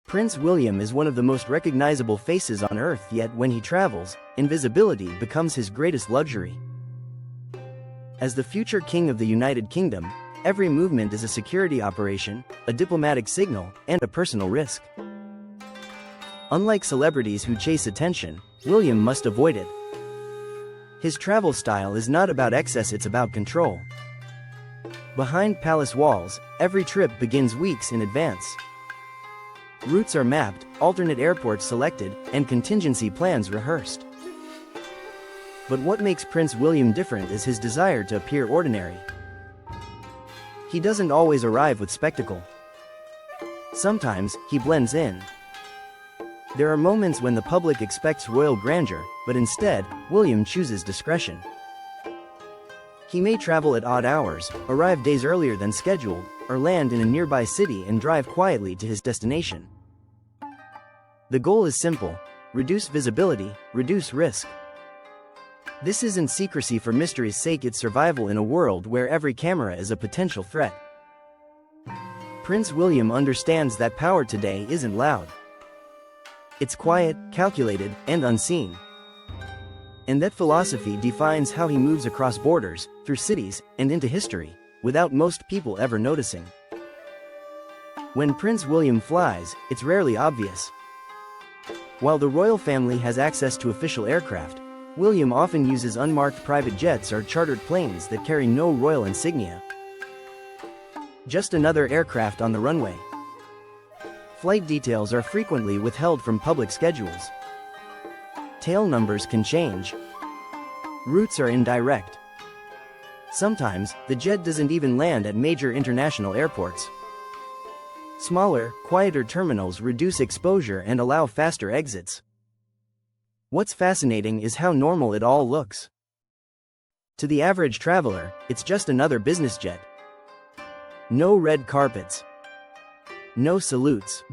Prince William is one of the most recognizable faces on Earth, yet when he travels, invisibility becomes his greatest luxury. As the future king of the United Kingdom, every movement is a security operation, a diplomatic signal, and a personal risk. Unlike celebrities who chase attention, William must avoid it. His travel style is not about excess, it's about control. Behind palace walls, every trip begins weeks in advance. Routes are mapped, alternate airports selected, and contingency plans rehearsed. But what makes Prince William different is his desire to appear ordinary. He doesn't always arrive with spectacle. Sometimes, he blends in. There are moments when the public expects royal grandeur, but instead, William chooses discretion. He may travel at odd hours, arrive days earlier than scheduled, or land in a nearby city and drive quietly to his destination. The goal is simple: reduce visibility, reduce risk. This isn't secrecy for mystery's sake, it's survival in a world where every camera is a potential threat. Prince William understands that power today isn't loud. It's quiet, calculated, and unseen. And that philosophy defines how he moves across borders, through cities, and into history, without most people ever noticing. When Prince William flies, it's rarely obvious. While the royal family has access to official aircraft, William often uses unmarked private jets or chartered planes that carry no royal insignia. Just another aircraft on the runway. Flight details are frequently withheld from public schedules. Tail numbers can change. Routes are indirect. Sometimes, the jet doesn't even land at major international airports. Smaller, quieter terminals reduce exposure and allow faster exits. What's fascinating is how normal it all looks. To the average traveler, it's just another business jet. No red carpets. No salutes.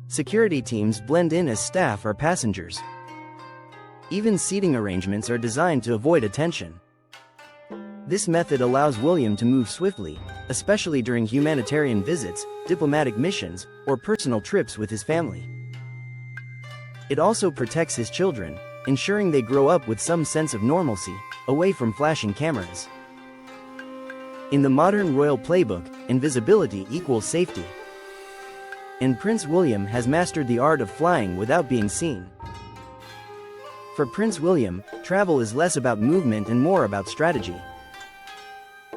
Security teams blend in as staff or passengers. Even seating arrangements are designed to avoid attention. This method allows William to move swiftly, especially during humanitarian visits, diplomatic missions, or personal trips with his family. It also protects his children, ensuring they grow up with some sense of normalcy, away from flashing cameras. In the modern royal playbook, invisibility equals safety. And Prince William has mastered the art of flying without being seen. For Prince William, travel is less about movement and more about strategy.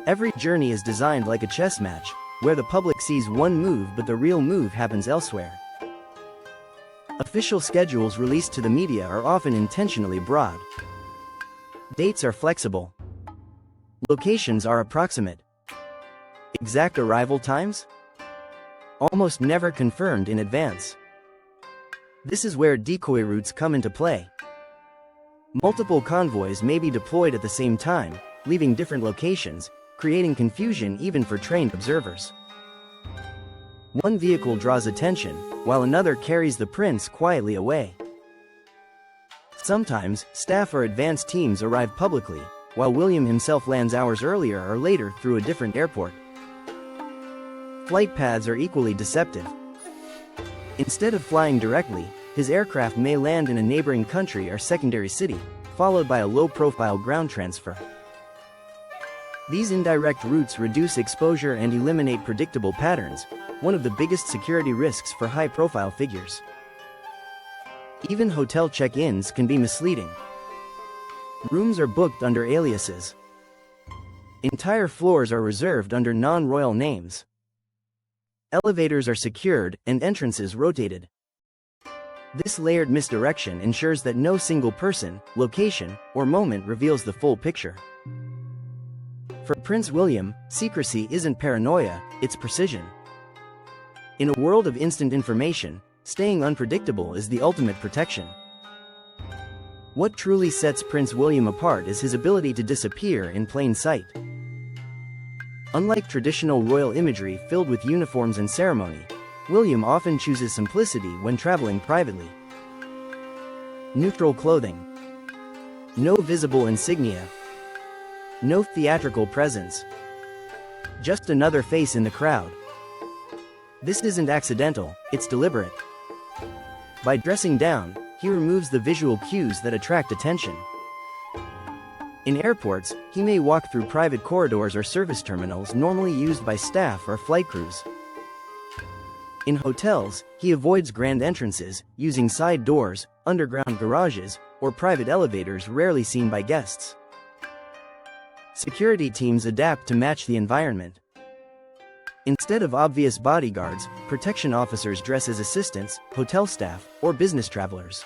Every journey is designed like a chess match, where the public sees one move but the real move happens elsewhere. Official schedules released to the media are often intentionally broad. Dates are flexible. Locations are approximate. Exact arrival times? Almost never confirmed in advance. This is where decoy routes come into play. Multiple convoys may be deployed at the same time, leaving different locations, creating confusion even for trained observers. One vehicle draws attention, while another carries the prince quietly away. Sometimes, staff or advance teams arrive publicly, while William himself lands hours earlier or later through a different airport. Flight paths are equally deceptive. Instead of flying directly, his aircraft may land in a neighboring country or secondary city, followed by a low-profile ground transfer. These indirect routes reduce exposure and eliminate predictable patterns, one of the biggest security risks for high-profile figures. Even hotel check-ins can be misleading. Rooms are booked under aliases. Entire floors are reserved under non-royal names. Elevators are secured, and entrances rotated. This layered misdirection ensures that no single person, location, or moment reveals the full picture. For Prince William, secrecy isn't paranoia, it's precision. In a world of instant information, staying unpredictable is the ultimate protection. What truly sets Prince William apart is his ability to disappear in plain sight. Unlike traditional royal imagery filled with uniforms and ceremony, William often chooses simplicity when traveling privately. Neutral clothing. No visible insignia. No theatrical presence. Just another face in the crowd. This isn't accidental, it's deliberate. By dressing down, he removes the visual cues that attract attention. In airports, he may walk through private corridors or service terminals normally used by staff or flight crews. In hotels, he avoids grand entrances, using side doors, underground garages, or private elevators rarely seen by guests. Security teams adapt to match the environment. Instead of obvious bodyguards, protection officers dress as assistants, hotel staff, or business travelers.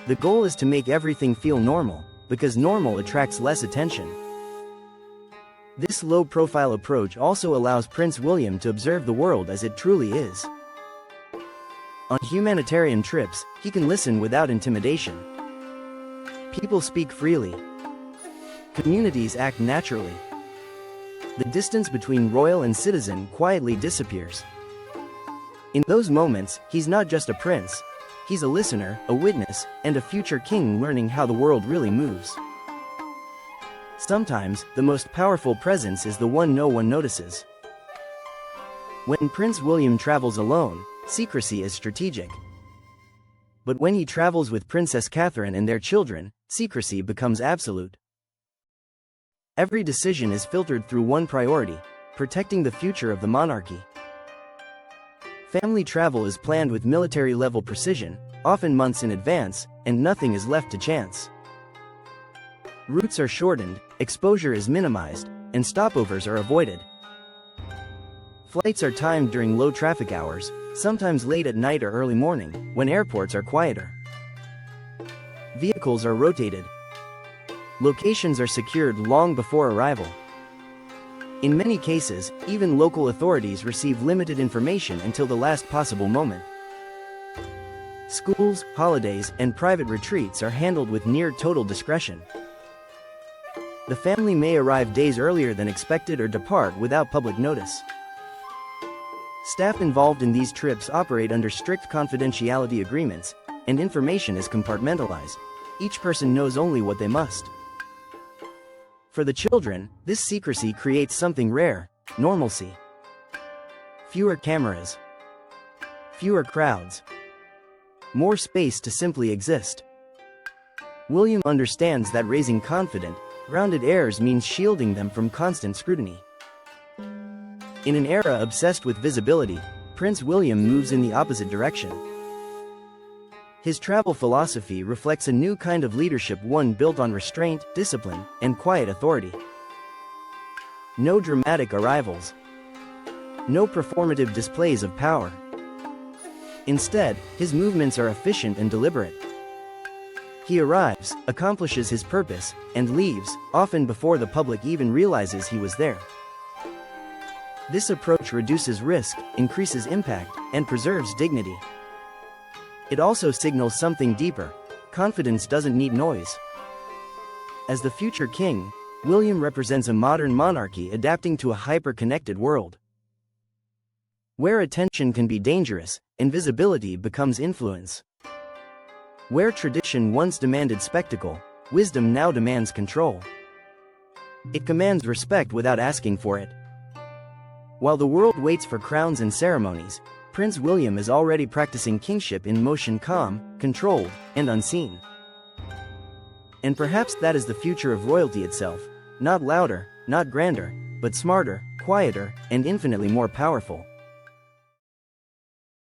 The goal is to make everything feel normal, because normal attracts less attention. This low-profile approach also allows Prince William to observe the world as it truly is. On humanitarian trips, he can listen without intimidation. People speak freely. Communities act naturally. The distance between royal and citizen quietly disappears. In those moments, he's not just a prince. He's a listener, a witness, and a future king learning how the world really moves. Sometimes, the most powerful presence is the one no one notices. When Prince William travels alone, secrecy is strategic. But when he travels with Princess Catherine and their children, secrecy becomes absolute. Every decision is filtered through one priority: protecting the future of the monarchy. Family travel is planned with military-level precision, often months in advance, and nothing is left to chance. Routes are shortened, exposure is minimized, and stopovers are avoided. Flights are timed during low traffic hours, sometimes late at night or early morning, when airports are quieter. Vehicles are rotated. Locations are secured long before arrival. In many cases, even local authorities receive limited information until the last possible moment. Schools, holidays, and private retreats are handled with near-total discretion. The family may arrive days earlier than expected or depart without public notice. Staff involved in these trips operate under strict confidentiality agreements, and information is compartmentalized. Each person knows only what they must. For the children, this secrecy creates something rare: normalcy. Fewer cameras. Fewer crowds. More space to simply exist. William understands that raising confident, grounded heirs means shielding them from constant scrutiny. In an era obsessed with visibility, Prince William moves in the opposite direction. His travel philosophy reflects a new kind of leadership, one built on restraint, discipline, and quiet authority. No dramatic arrivals. No performative displays of power. Instead, his movements are efficient and deliberate. He arrives, accomplishes his purpose, and leaves, often before the public even realizes he was there. This approach reduces risk, increases impact, and preserves dignity. It also signals something deeper: confidence doesn't need noise. As the future king, William represents a modern monarchy adapting to a hyper-connected world. Where attention can be dangerous, invisibility becomes influence. Where tradition once demanded spectacle, wisdom now demands control. It commands respect without asking for it. While the world waits for crowns and ceremonies, Prince William is already practicing kingship in motion, calm, controlled, and unseen. And perhaps that is the future of royalty itself: not louder, not grander, but smarter, quieter, and infinitely more powerful.